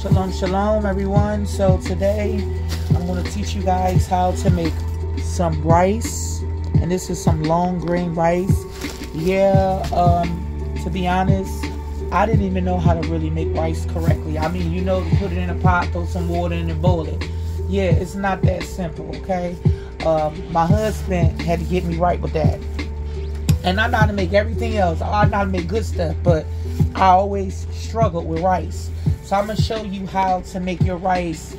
Shalom, shalom, everyone. So today I'm going to teach you guys how to make some rice, and this is some long grain rice. Yeah, to be honest, I didn't even know how to really make rice correctly. I mean, you know, put it in a pot, throw some water in and boil it. Yeah, it's not that simple, okay? My husband had to get me right with that. And I know how to make everything else. I know how to make good stuff, but I always struggled with rice. So I'm going to show you how to make your rice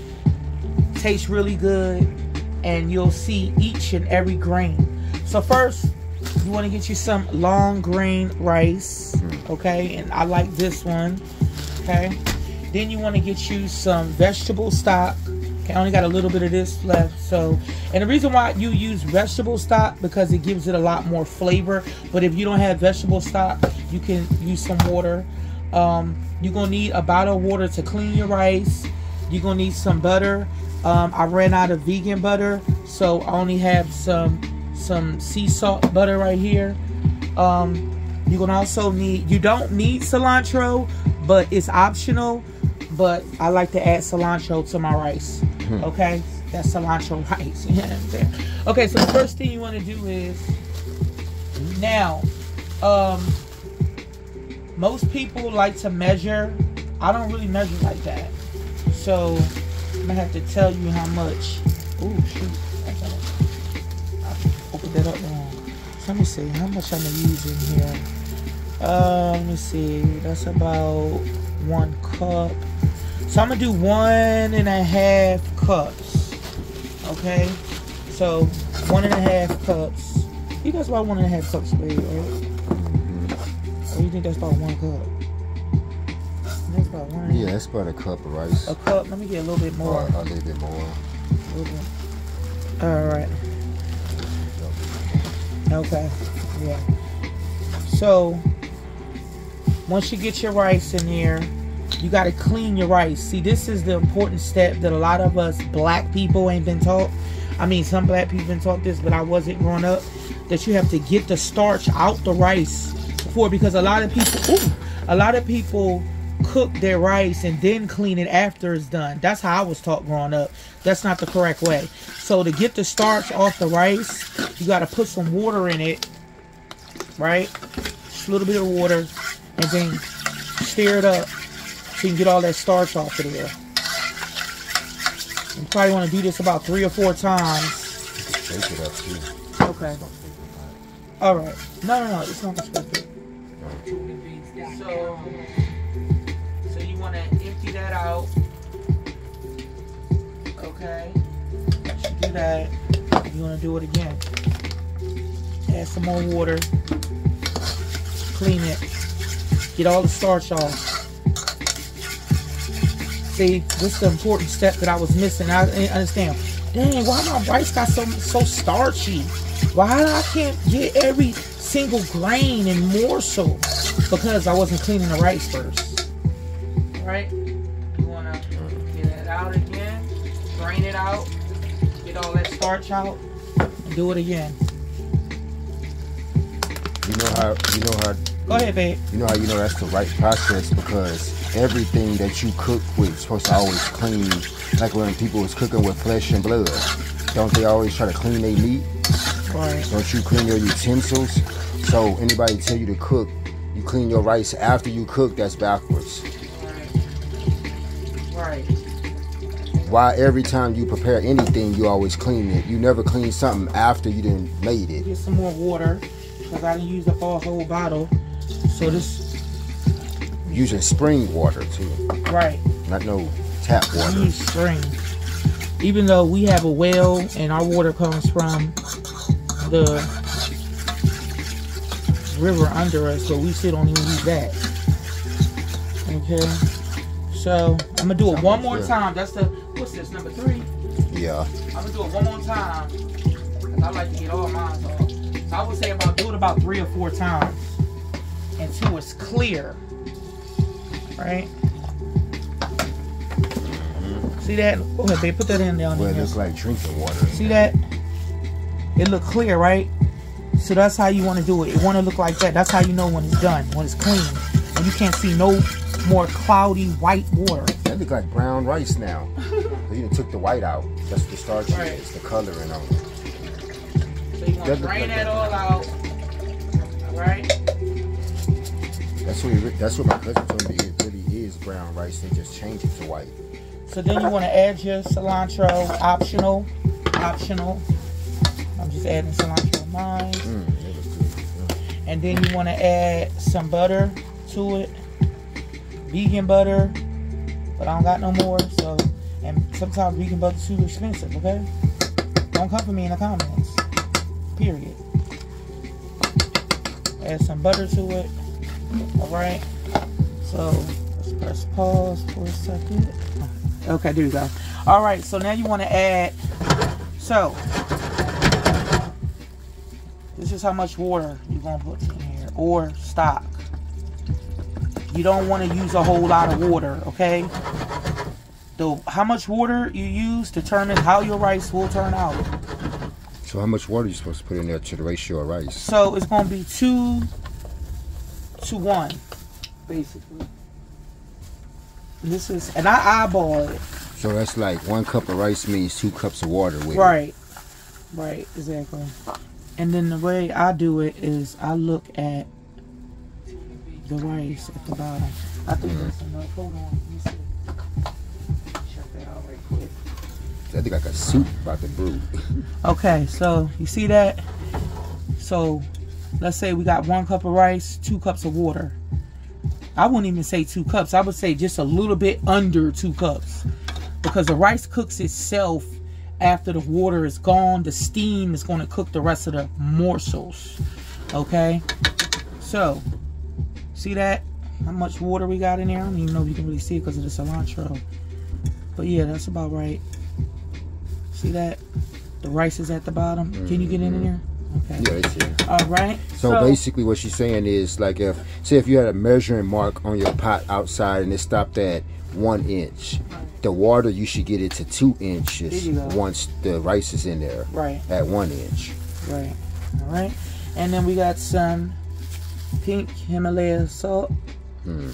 taste really good, and you'll see each and every grain. So first, you want to get you some long grain rice, okay? And I like this one, okay? Then you want to get you some vegetable stock. Okay, I only got a little bit of this left. So, and the reason why you use vegetable stock, because it gives it a lot more flavor. But if you don't have vegetable stock, you can use some water. You're gonna need a bottle of water to clean your rice. You're gonna need some butter. I ran out of vegan butter, so I only have some sea salt butter right here. You're gonna also need, you don't need cilantro, but it's optional. But I like to add cilantro to my rice. Okay, that's cilantro rice. You know what I'm saying? Okay, so the first thing you want to do is, now, most people like to measure. I don't really measure like that, so I'm gonna have to tell you how much. Oh shoot! I opened that up wrong. So let me see how much I'm gonna use in here. Let me see. That's about 1 cup. So I'm gonna do 1.5 cups. Okay, so 1.5 cups. You guys about 1.5 cups, baby, right? Or you think that's about 1 cup? That's about 1. Yeah, that's about a cup of rice. A cup. Let me get a little bit more. A little bit more. A little bit. All right. Okay. Yeah. So once you get your rice in there, you got to clean your rice. See, this is the important step that a lot of us black people ain't been taught. I mean, some black people been taught this, but I wasn't growing up. That you have to get the starch out the rice before, because a lot of people cook their rice and then clean it after it's done. That's how I was taught growing up. That's not the correct way. So to get the starch off the rice, you got to put some water in it, right? Just a little bit of water, and then stir it up so you can get all that starch off of there. You probably want to do this about 3 or 4 times. Shake it up too. Okay. All right. No. It's not expected. So you want to empty that out. Okay. Once you do that, you want to do it again. Add some more water. Clean it. Get all the starch off. See, this is the important step that I was missing. I understand. Dang, why my rice got so starchy? Why I can't get every single grain and morsel? Because I wasn't cleaning the rice first. Alright? You want to get it out again. Drain it out. Get all that starch out. And do it again. You know how go ahead, babe. You know how you know that's the right process, because everything that you cook with is supposed to always clean. Like when people was cooking with flesh and blood, don't they always try to clean their meat? Right. Don't you clean your utensils? So anybody tell you to cook, you clean your rice after you cook, that's backwards. Right. Why every time you prepare anything, you always clean it? You never clean something after you done made it. Get some more water, because I didn't use up a whole bottle. So this... Using spring water too. Right. Not no tap water. We use spring. Even though we have a well and our water comes from the river under us, but we still don't even use that. Okay. So I'm gonna do it one more time. That's the, what's this, number 3? Yeah. I'm gonna do it one more time, because I like to get all mine off. So I would say do it about 3 or 4 times until it's clear. Right? See that? Go ahead, babe. Put that in there. Well, it looks like drinking water. See that? It look clear, right? So that's how you want to do it. It want to look like that. That's how you know when it's done, when it's clean. And you can't see no more cloudy white water. That look like brown rice now. You done took the white out. That's what the starch is, the coloring on it. So you want to drain that all out. Alright? That's what my cousin told me. It really is brown rice. They just change it to white. So then you want to add your cilantro. Optional. I'm just adding cilantro in mine. That was good. Yeah. And then you want to add some butter to it. Vegan butter. But I don't got no more. So, and sometimes vegan butter's too expensive, okay? Don't come for me in the comments. Period. Add some butter to it. Alright. So let's press pause for a second. Okay, there you go. Alright, so now you want to add, so this is how much water you're going to put in here, or stock. You don't want to use a whole lot of water, okay? How much water you use determines how your rice will turn out. So how much water are you supposed to put in there to the ratio of rice? So it's going to be 2 to 1, basically. And I eyeball it. So that's like 1 cup of rice means 2 cups of water with it. Right, exactly. And then the way I do it is I look at the rice at the bottom. I think that's enough. Hold on, let me see. Check that out right quick. I think like a soup about to brew. Okay, so you see that? So let's say we got 1 cup of rice, 2 cups of water. I wouldn't even say 2 cups. I would say just a little bit under 2 cups. Because the rice cooks itself after the water is gone. The steam is going to cook the rest of the morsels. Okay? So, see that? How much water we got in there? I don't even know if you can really see it because of the cilantro. But yeah, that's about right. See that? The rice is at the bottom. Can you get in there? Okay. Yeah, it's here. All right. So basically what she's saying is, like, if you had a measuring mark on your pot outside and it stopped at 1 inch, the water, you should get it to 2 inches once the rice is in there. Right. At 1 inch. Right. All right. And then we got some pink Himalaya salt.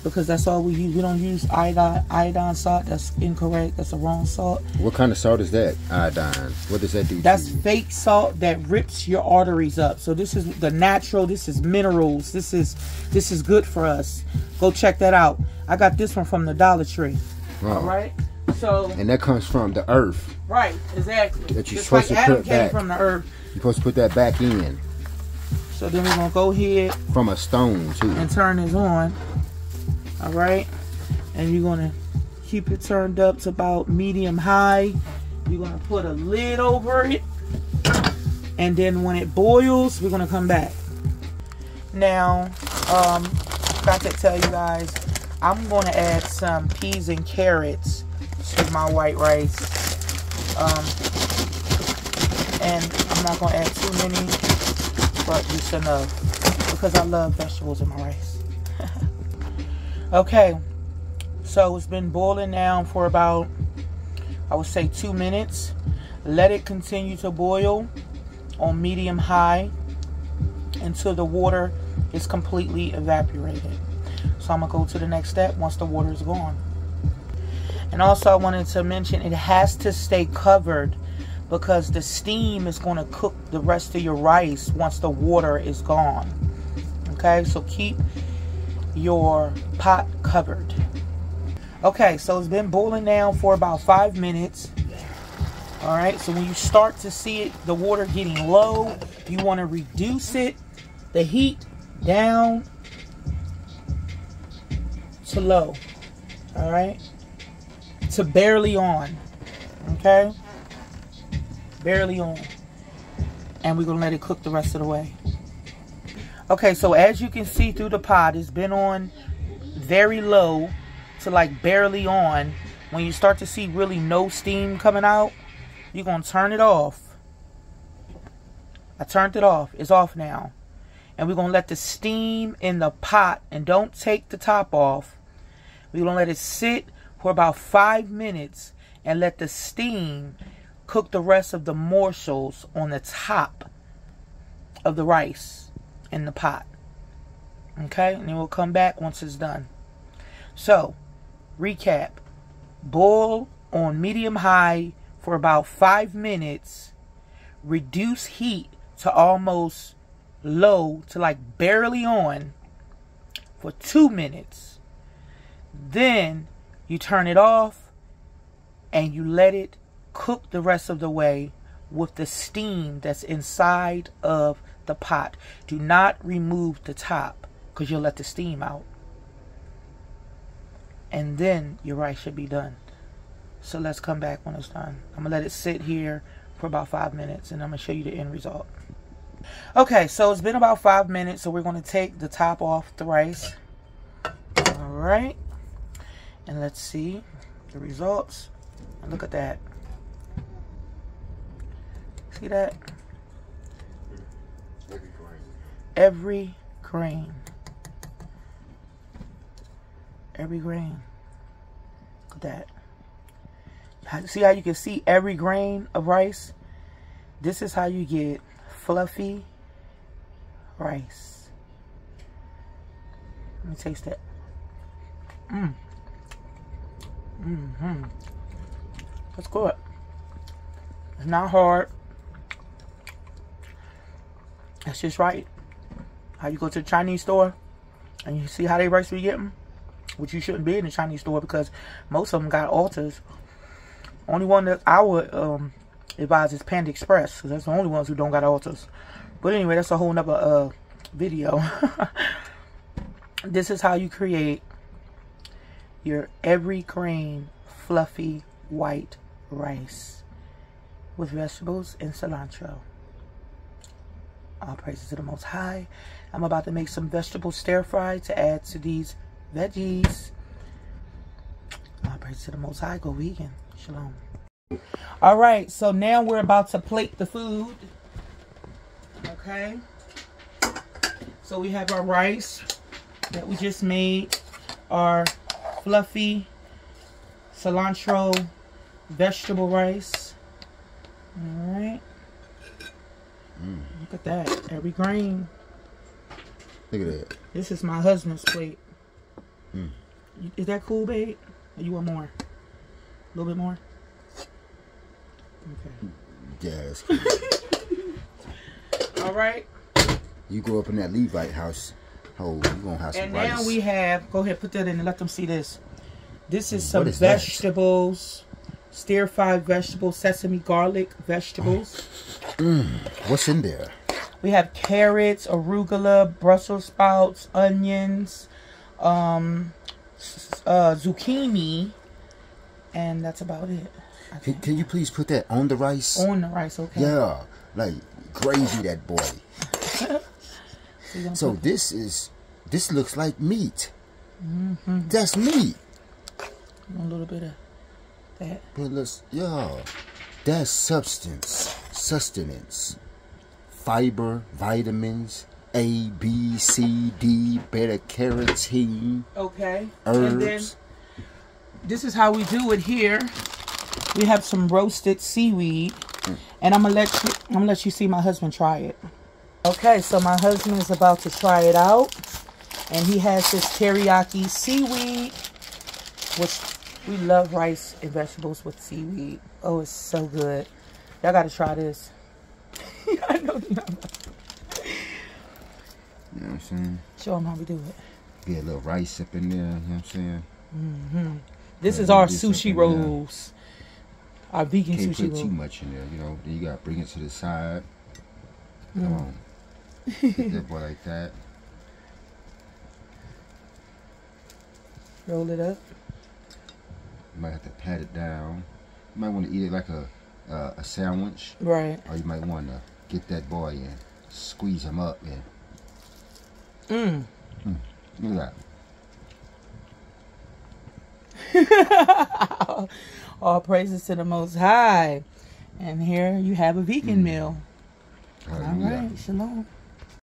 Because that's all we use. We don't use iodine salt. That's incorrect. That's the wrong salt. What kind of salt is that? Iodine. What does that do? That's fake salt that rips your arteries up. So this is the natural. This is minerals. This is good for us. Go check that out. I got this one from the Dollar Tree. Oh. All right. So. And that comes from the earth. Right. Exactly. That you're just supposed like to Adam put came back. from the earth. You're supposed to put that back in. So then we're gonna go ahead. From a stone too. And turn this on. All right, and you're gonna keep it turned up to about medium high. You're gonna put a lid over it, and then when it boils, we're gonna come back. Now, got to tell you guys, I'm gonna add some peas and carrots to my white rice, and I'm not gonna add too many, but just enough because I love vegetables in my rice. Okay, so it's been boiling now for about, I would say 2 minutes. Let it continue to boil on medium high until the water is completely evaporated. So I'm gonna go to the next step once the water is gone. And also I wanted to mention it has to stay covered because the steam is going to cook the rest of your rice once the water is gone. Okay, so keep your pot covered. Okay, so it's been boiling now for about 5 minutes. All right, so when you start to see it, the water getting low, you want to reduce it, the heat down to low. All right, to barely on. Okay, barely on, and we're gonna let it cook the rest of the way. Okay, so as you can see through the pot, it's been on very low to like barely on. When you start to see really no steam coming out, you're going to turn it off. I turned it off. It's off now. And we're going to let the steam in the pot, and don't take the top off. We're going to let it sit for about 5 minutes and let the steam cook the rest of the morsels on the top of the rice in the pot. Okay, and then we'll come back once it's done. So, recap. Boil on medium-high for about 5 minutes. Reduce heat to almost low to like barely on for 2 minutes. Then you turn it off and you let it cook the rest of the way with the steam that's inside of the pot. Do not remove the top because you'll let the steam out. And then your rice should be done. So let's come back when it's done. I'm going to let it sit here for about 5 minutes and I'm going to show you the end result. Okay, so it's been about 5 minutes, so we're going to take the top off the rice. All right. And let's see the results. And look at that. See that? Every grain. Every grain. Look at that. See how you can see every grain of rice? This is how you get fluffy rice. Let me taste that. That's good. It's not hard. That's just right. How you go to the Chinese store and you see how they rice we get them, which you shouldn't be in the Chinese store because most of them got altars. Only one that I would advise is Panda Express because that's the only ones who don't got altars. But anyway, that's a whole nother video. This is how you create your every grain fluffy white rice with vegetables and cilantro. All praises to the Most High. I'm about to make some vegetable stir fry to add to these veggies. All praises to the Most High. Go vegan. Shalom. All right, so now we're about to plate the food. Okay. So we have our rice that we just made, our fluffy cilantro vegetable rice. All right. Look at that. Every grain. Look at that. This is my husband's plate. Is that cool, babe? Or you want more? A little bit more? Okay. Yeah, that's cool. All right. You grow up in that Levite house. Oh, you gonna have some and rice. now we have, go ahead, put that in and let them see this. This is some What is vegetables. Stir-fried vegetables, sesame garlic vegetables. What's in there? We have carrots, arugula, Brussels sprouts, onions, zucchini, and that's about it. Can you please put that on the rice? On the rice, okay. Yeah, like gravy that boy. So this looks like meat. That's meat. A little bit of that. But let's, yeah, that's sustenance, fiber, vitamins, A, B, C, D, beta carotene. Okay. Herbs. And then this is how we do it here. We have some roasted seaweed, and I'm gonna let you see my husband try it. Okay, so my husband is about to try it out, and he has this teriyaki seaweed, which we love rice and vegetables with seaweed. Oh, it's so good. Y'all gotta try this. I know you know. You know what I'm saying? Show them how we do it. Get a little rice up in there, you know what I'm saying? This is our sushi rolls. Our vegan Can't sushi put roll. too much in there, you know. Then you gotta bring it to the side. Come on. Get that boy like that. Roll it up. You might have to pat it down. You might want to eat it like a sandwich. Right. Or you might want to get that boy and squeeze him up and look at that. All praises to the Most High. And here you have a vegan meal. All right. Shalom.